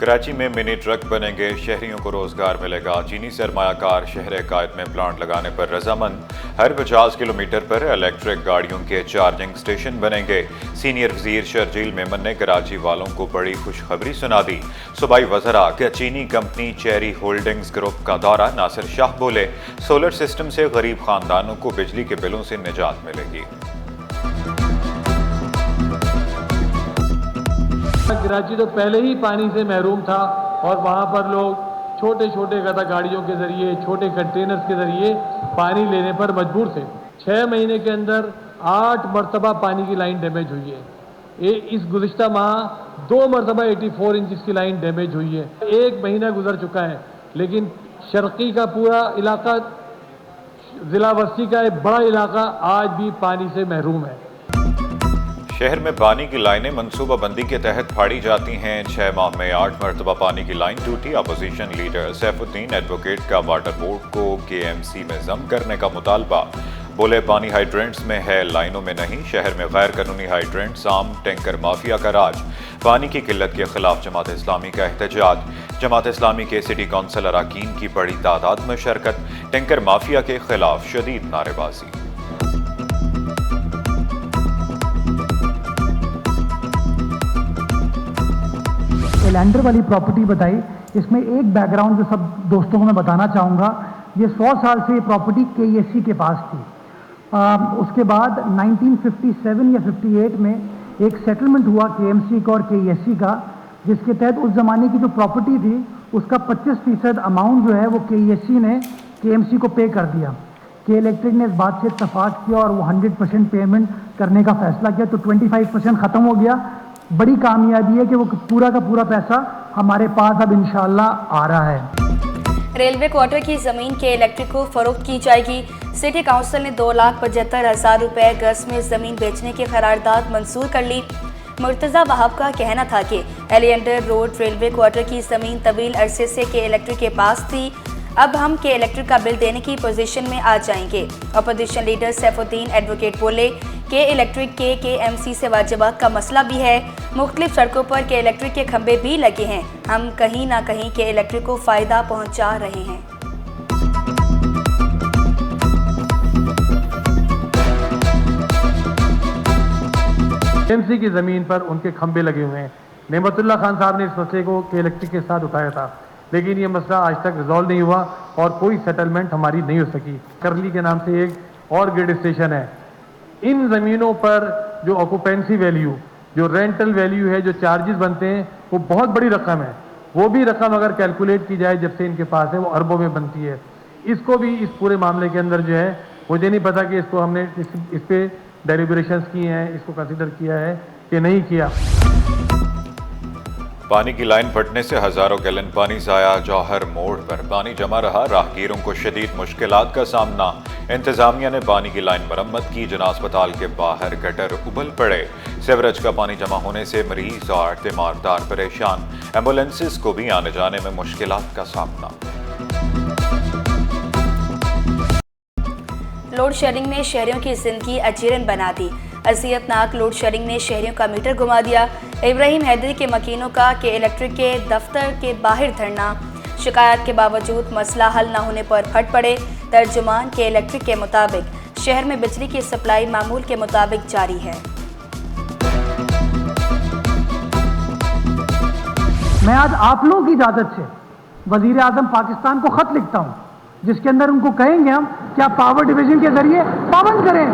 कराची में mini truck बनेंगे, शहरियों को रोजगार मिलेगा। चीनी सरमायाकार शहर कायद में प्लांट लगाने पर रजामंद। हर 50 किलोमीटर पर इलेक्ट्रिक गाड़ियों के चार्जिंग स्टेशन बनेंगे। सीनियर वजीर शर्जील मेमन ने कराची वालों को बड़ी खुशखबरी सुना दी। सूबाई वज़रा के चीनी कंपनी चेरी होल्डिंग्स ग्रुप का दौरा। नासिर शाह बोले, सोलर सिस्टम से गरीब खानदानों को बिजली के बिलों से निजात मिलेगी। कराची तो पहले ही पानी से महरूम था और वहाँ पर लोग छोटे छोटे गदा गाड़ियों के ज़रिए, छोटे कंटेनर्स के ज़रिए पानी लेने पर मजबूर थे। 6 महीने के अंदर 8 मरतबा पानी की लाइन डैमेज हुई है। इस गुज़िश्ता माह 2 मरतबा 84 इंच की लाइन डैमेज हुई है। 1 महीना गुजर चुका है, लेकिन शर्की का पूरा इलाका, ज़िला वस्ती का एक बड़ा इलाका आज भी पानी से महरूम है। शहर में पानी की लाइनें मनसूबाबंदी के तहत फाड़ी जाती हैं। 6 माह में 8 मरतबा पानी की लाइन टूटी। अपोजिशन लीडर सैफुद्दीन एडवोकेट का वाटर बोर्ड को KMC में जम करने का मुतालबा। बोले, पानी हाइड्रेंट्स में है, लाइनों में नहीं। शहर में गैर कानूनी हाइड्रेंट्स, आम टैंकर माफिया का राज। पानी की किल्लत के खिलाफ जमात इस्लामी का एहतजाज। जमात इस्लामी के सिटी कौंसिल अरकान की बड़ी तादाद में शिरकत। टैंकर माफिया के खिलाफ शदीद नारेबाजी। लैंडर वाली प्रॉपर्टी बताई। इसमें एक बैकग्राउंड जो सब दोस्तों को मैं बताना चाहूँगा, ये 100 साल से ये प्रॉपर्टी KSC के पास थी। उसके बाद 1957 या 58 में एक सेटलमेंट हुआ KMC का और KSC का, जिसके तहत उस ज़माने की जो प्रॉपर्टी थी उसका 25% अमाउंट जो है वो KSC ने KMC को पे कर दिया। के इलेक्ट्रिक ने इस बात से इत्तफाक किया और वो 100% पेमेंट करने का फैसला किया, तो 25% ख़त्म हो गया। बड़ी कामयाबी है कि वो पूरा का पूरा पैसा हमारे पास अब इंशाल्लाह आ रहा है। रेलवे क्वार्टर की ज़मीन के इलेक्ट्रिक को फरोख्त की जाएगी। सिटी काउंसिल ने 2,75,000 रुपये गज में ज़मीन बेचने की करारदाद मंजूर कर ली। मुर्तज़ा वहाब का कहना था कि एलियंडर रोड रेलवे क्वार्टर की ज़मीन तवील अरसे से के इलेक्ट्रिक के पास थी। अब हम के इलेक्ट्रिक का बिल देने की पोजीशन में आ जाएंगे। अपोजिशन लीडर सैफुद्दीन एडवोकेट बोले, के इलेक्ट्रिक के KMC से वाजिबात का मसला भी है। मुख्तलिफ सड़कों पर के इलेक्ट्रिक के खंभे भी लगे हैं। हम कहीं ना कहीं के इलेक्ट्रिक को फ़ायदा पहुंचा रहे हैं। KMC की ज़मीन पर उनके खंभे लगे हुए हैं। नेमतुल्लाह खान साहब ने इस मसले को के इलेक्ट्रिक के साथ उठाया था, लेकिन ये मसला आज तक रिजॉल्व नहीं हुआ और कोई सेटलमेंट हमारी नहीं हो सकी। करली के नाम से एक और ग्रिड स्टेशन है। इन ज़मीनों पर जो ऑक्यूपेंसी वैल्यू, जो रेंटल वैल्यू है, जो चार्जेस बनते हैं, वो बहुत बड़ी रकम है। वो भी रकम अगर कैलकुलेट की जाए जब से इनके पास है, वो अरबों में बनती है। इसको भी इस पूरे मामले के अंदर जो है, मुझे नहीं पता कि इसको हमने इस पे डेलिब्रेशंस किए हैं, इसको कंसिडर किया है कि नहीं किया। पानी की लाइन फटने से हजारों गैलन पानी जाया। जौहर मोड़ पर पानी जमा रहा, राहगीरों को शदीद मुश्किलात का सामना। इंतजामिया ने पानी की लाइन मरम्मत की। जना अस्पताल के बाहर गटर उबल पड़े। सेवरेज का पानी जमा होने से मरीज और तीमारदार परेशान। एम्बुलेंसेस को भी आने जाने में मुश्किलात का सामना। लोड शेडिंग ने शहरियों की जिंदगी अजीरन बना दी। अजियतनाक लोड शेडिंग ने शहरियों का मीटर घुमा दिया। इब्राहिम हैदरी के मकीनों का के इलेक्ट्रिक के दफ्तर के बाहर धरना। शिकायत के बावजूद मसला हल न होने पर फट पड़े। तर्जुमान के इलेक्ट्रिक के मुताबिक शहर में बिजली की सप्लाई मामूल के मुताबिक जारी है। मैं आज आप लोगों की इजाज़त से वज़ीर आज़म पाकिस्तान को ख़त लिखता हूँ, जिसके अंदर उनको कहेंगे हम कि आप पावर डिवीज़न के ज़रिए पाबंद करें।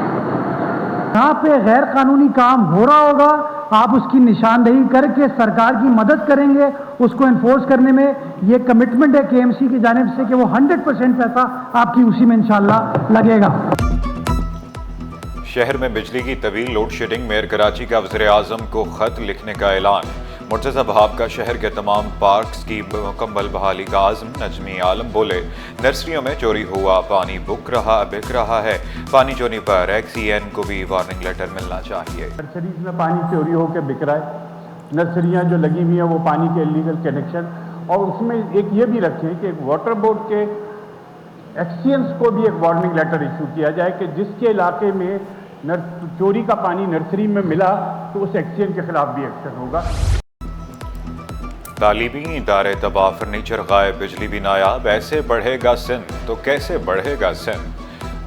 यहाँ पे गैर कानूनी काम हो रहा होगा, आप उसकी निशानदेही करके सरकार की मदद करेंगे उसको इन्फोर्स करने में। ये कमिटमेंट है KMC की जानिब से कि वो 100% पैसा आपकी उसी में इंशाल्लाह लगेगा। शहर में बिजली की तवील लोड शेडिंग। मेयर कराची का वज़ीर आज़म को खत लिखने का ऐलान। मुर्तज़ा वहाब का शहर के तमाम पार्क्स की मुकम्मल बहाली का आज़म। नजमी आलम बोले, नर्सरियों में चोरी हुआ पानी बिक रहा है। पानी चोरी पर XEN को भी वार्निंग लेटर मिलना चाहिए। नर्सरीज में पानी चोरी होकर बिक रहा है। नर्सरियाँ जो लगी हुई हैं वो पानी के इलीगल कनेक्शन, और उसमें एक ये भी रखें कि वाटर बोर्ड के XENs को भी एक वार्निंग लेटर इशू किया जाए कि जिसके इलाके में चोरी का पानी नर्सरी में मिला तो उस XEN के खिलाफ भी एक्शन होगा। तालीमी इदारे तबाह, फर्नीचर गायब, बिजली भी नायाब। ऐसे बढ़ेगा सिंध तो कैसे बढ़ेगा सिंध।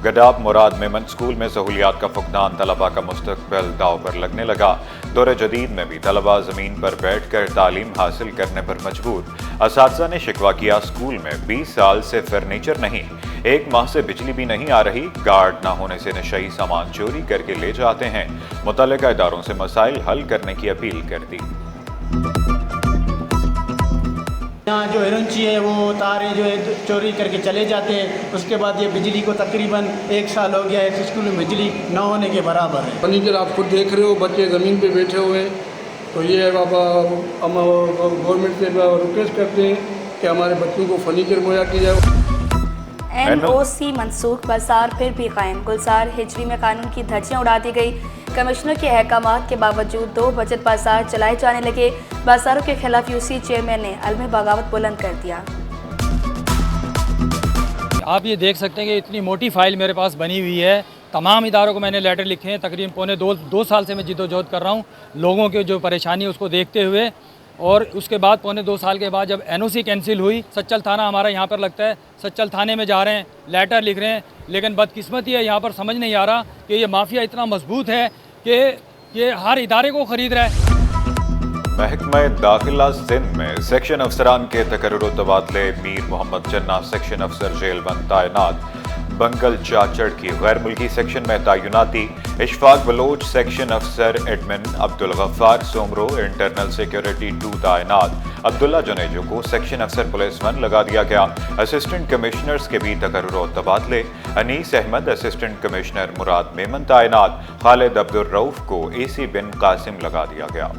गडाब मुराद मेमन स्कूल में सहूलियात का फुकदान, तलबा का मुस्तकबिल दाव पर लगने लगा। दौरे जदीद में भी तलबा ज़मीन पर बैठ कर तालीम हासिल करने पर मजबूर। असातिज़ा ने शिकवा किया, स्कूल में 20 साल से फर्नीचर नहीं, 1 माह से बिजली भी नहीं आ रही। गार्ड ना होने से नशई सामान चोरी करके ले जाते हैं। मुतल्लिका इदारों से मसाइल हल करने की अपील कर दी। यहाँ जो हेरोंची है वो तारें जो है चोरी करके चले जाते हैं। उसके बाद ये बिजली को तकरीबन 1 साल हो गया है, स्कूल में बिजली न होने के बराबर है। फर्नीचर आप खुद देख रहे हो, बच्चे ज़मीन पे बैठे हुए हैं। तो ये अब हम गवर्नमेंट से रिक्वेस्ट करते हैं कि हमारे बच्चों को फर्नीचर मुहैया की जाए। NOC मनसूख, बाजार फिर भी कायम। गुलजार हिजरी में कानून की धज्जियां उड़ा दी गई। कमिश्नर के अहकामात के बावजूद 2 बचत बाजार चलाए जाने लगे। बाजारों के खिलाफ UC चेयरमैन ने अलम बगावत बुलंद कर दिया। आप ये देख सकते हैं कि इतनी मोटी फाइल मेरे पास बनी हुई है। तमाम इदारों को मैंने लेटर लिखे हैं। तकरीबन पौने दो साल से मैं जिद्दोजहद कर रहा हूँ लोगों के जो परेशानी है उसको देखते हुए। और उसके बाद पौने 2 साल के बाद जब NOC कैंसिल हुई, सच्चल थाना हमारा यहाँ पर लगता है, सच्चल थाने में जा रहे हैं, लेटर लिख रहे हैं, लेकिन बदकिस्मती है यहाँ पर समझ नहीं आ रहा कि ये माफिया इतना मजबूत है कि ये हर इदारे को ख़रीद रहा है। महकमा दाखिला सिंध में सेक्शन अफसरान के तकर्रुर तबादले। मीर मोहम्मद जन्ना सेक्शन अफसर जेल बंद तैनात। बंगल चाचड़ की गैर मुल्की सेक्शन में तैनाती। इशफाक बलोच सेक्शन अफसर admin. Abdul Ghaffar Soomro internal security 2 तैनात। अब्दुल्ला जनेजो को सेक्शन अफसर पुलिस 1 लगा दिया गया। असिस्टेंट कमिश्नर्स के भी तकर्रुर तबादले। अनीस अहमद असिस्टेंट कमिश्नर मुराद मेमन तैनात। खालिद अब्दुल रऊफ को AC बिन कासिम लगा दिया गया।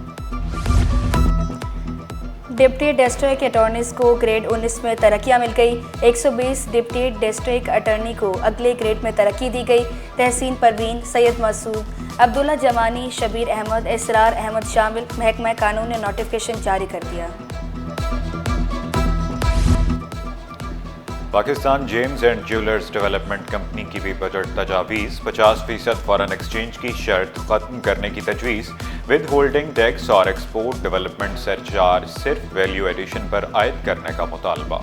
डिप्टी डिस्ट्रिक्ट अटॉर्नीज को ग्रेड 19 में तरक्कियां मिल गई। 120 डिप्टी डिस्ट्रिक्ट अटॉर्नी को अगले ग्रेड में तरक्की दी गई। तहसीन परवीन, सैयद मसूद, अब्दुल्ला जमानी, शबीर अहमद, इसरार अहमद शामिल। महकमा कानून ने नोटिफिकेशन जारी कर दिया। Pakistan James and jewellers development company की भी बजट तजावीज़। 50% फॉरेन एक्सचेंज की शर्त खत्म करने की तजवीज़। विद होल्डिंग टैक्स और एक्सपोर्ट डेवलपमेंट सरचार्ज सिर्फ वैल्यू एडिशन पर आयद करने का मुतालबा।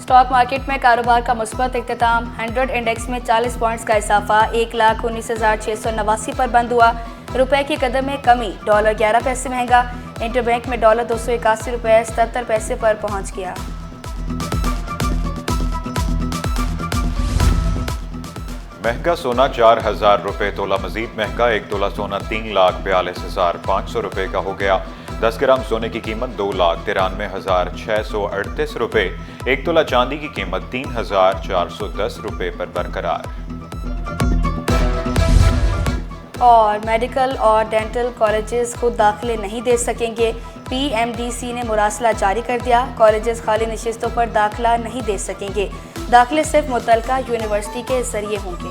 स्टॉक मार्केट में कारोबार का मुस्बत इख्तिताम। 100 इंडेक्स में 40 पॉइंट्स का इजाफा 1,19,689 पर बंद हुआ। रुपए की कदर में कमी। डॉलर 11 पैसे महंगा। इंटरबैंक में डॉलर 281 रुपये 77 पैसे पर पहुंच गया। महंगा सोना 4,000 रुपये तोला। मजीद महंगा 1 तोला सोना 3,42,500 रुपये का हो गया। 10 ग्राम सोने की कीमत 2,93,638 रुपये। 1 तोला चांदी की कीमत 3,410 रुपये पर बरकरार। और मेडिकल और डेंटल कॉलेजेस खुद दाखिले नहीं दे सकेंगे। PMDC ने मुरासला जारी कर दिया। कॉलेजेस खाली नशिस्तों पर दाखिला नहीं दे सकेंगे। दाखिले सिर्फ मुतल्लिका यूनिवर्सिटी के जरिए होंगे।